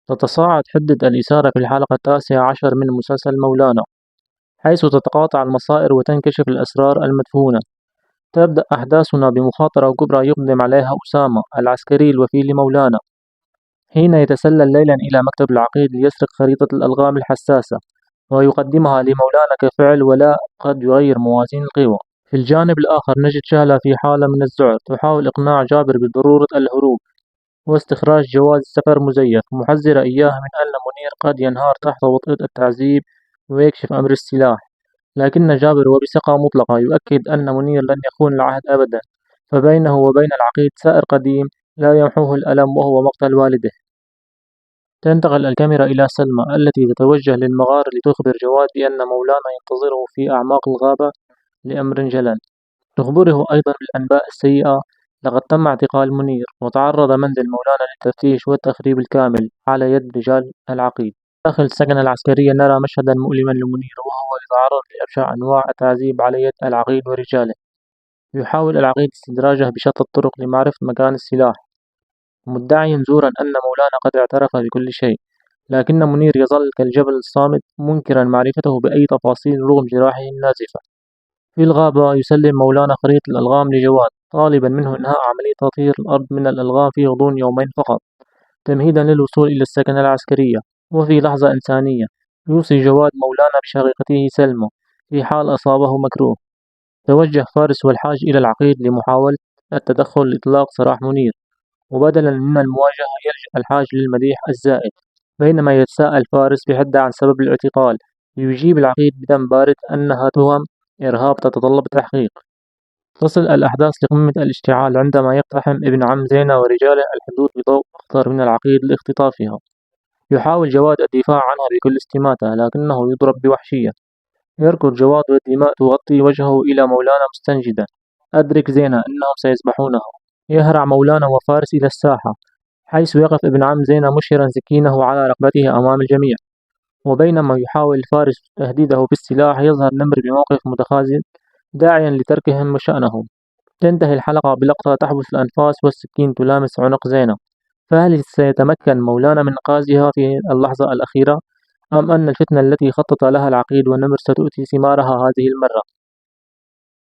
تتصاعد حدة الإثارة في الحلقة 19 من مسلسل مولانا، حيث تتقاطع المصائر وتنكشف الأسرار المدفونة. تبدأ أحداثنا بمخاطرة كبرى يقدم عليها أسامة العسكري الوفي لمولانا، حين يتسلل ليلا إلى مكتب العقيد ليسرق خريطة الألغام الحساسة ويقدمها لمولانا كفعل ولاء قد يغير موازين القوى. في الجانب الآخر نجد شهلة في حالة من الذعر تحاول إقناع جابر بضرورة الهروب واستخراج جواز سفر مزيف، محذرة إياه من أن منير قد ينهار تحت وطأة التعذيب ويكشف أمر السلاح. لكن جابر وبثقة مطلقة يؤكد أن منير لن يخون العهد أبدا، فبينه وبين العقيد سائر قديم لا يمحوه الألم وهو مقتل والده. تنتقل الكاميرا إلى سلمى التي تتوجه للمغارة لتخبر جواد بأن مولانا ينتظره في أعماق الغابة لأمر جلل. تخبره أيضا بالأنباء السيئة، لقد تم اعتقال منير وتعرض منزل مولانا للتفتيش والتخريب الكامل على يد رجال العقيد. داخل السكن العسكري نرى مشهدا مؤلما لمنير وهو يتعرض لأبشع أنواع التعذيب على يد العقيد ورجاله. يحاول العقيد استدراجه بشتى الطرق لمعرفة مكان السلاح، مدعيا زورا أن مولانا قد اعترف بكل شيء، لكن منير يظل كالجبل الصامت منكرا معرفته بأي تفاصيل رغم جراحه النازفة. في الغابة يسلم مولانا خريطة الألغام لجواد طالبا منه إنهاء عملية تطهير الأرض من الألغام في غضون يومين فقط، تمهيدا للوصول إلى السكنة العسكرية. وفي لحظة إنسانية يوصي جواد مولانا بشقيقته سلمى في حال أصابه مكروه. توجه فارس والحاج إلى العقيد لمحاولة التدخل لإطلاق سراح منير، وبدلا من المواجهة يلجأ الحاج للمديح الزائد، بينما يتساءل فارس بحدة عن سبب الاعتقال. يجيب العقيد بدم بارد أنها تهم إرهاب تتطلب التحقيق. تصل الأحداث لقمة الاشتعال عندما يقتحم ابن عم زينة ورجاله الحدود بضوء أخضر من العقيد لاختطافها. يحاول جواد الدفاع عنها بكل استماتة لكنه يضرب بوحشية. يركض جواد والدماء تغطي وجهه إلى مولانا مستنجدا: أدرك زينة إنهم سيذبحونه. يهرع مولانا وفارس إلى الساحة، حيث يقف ابن عم زينة مشيرا سكينه على رقبته أمام الجميع. وبينما يحاول فارس تهديده بالسلاح يظهر نمر بموقف متخاذل داعيا لتركهم شأنهم. تنتهي الحلقة بلقطة تحبس الأنفاس والسكين تلامس عنق زينة، فهل سيتمكن مولانا من إنقاذها في اللحظة الأخيرة، أم أن الفتنة التي خطط لها العقيد والنمر ستؤتي ثمارها هذه المرة؟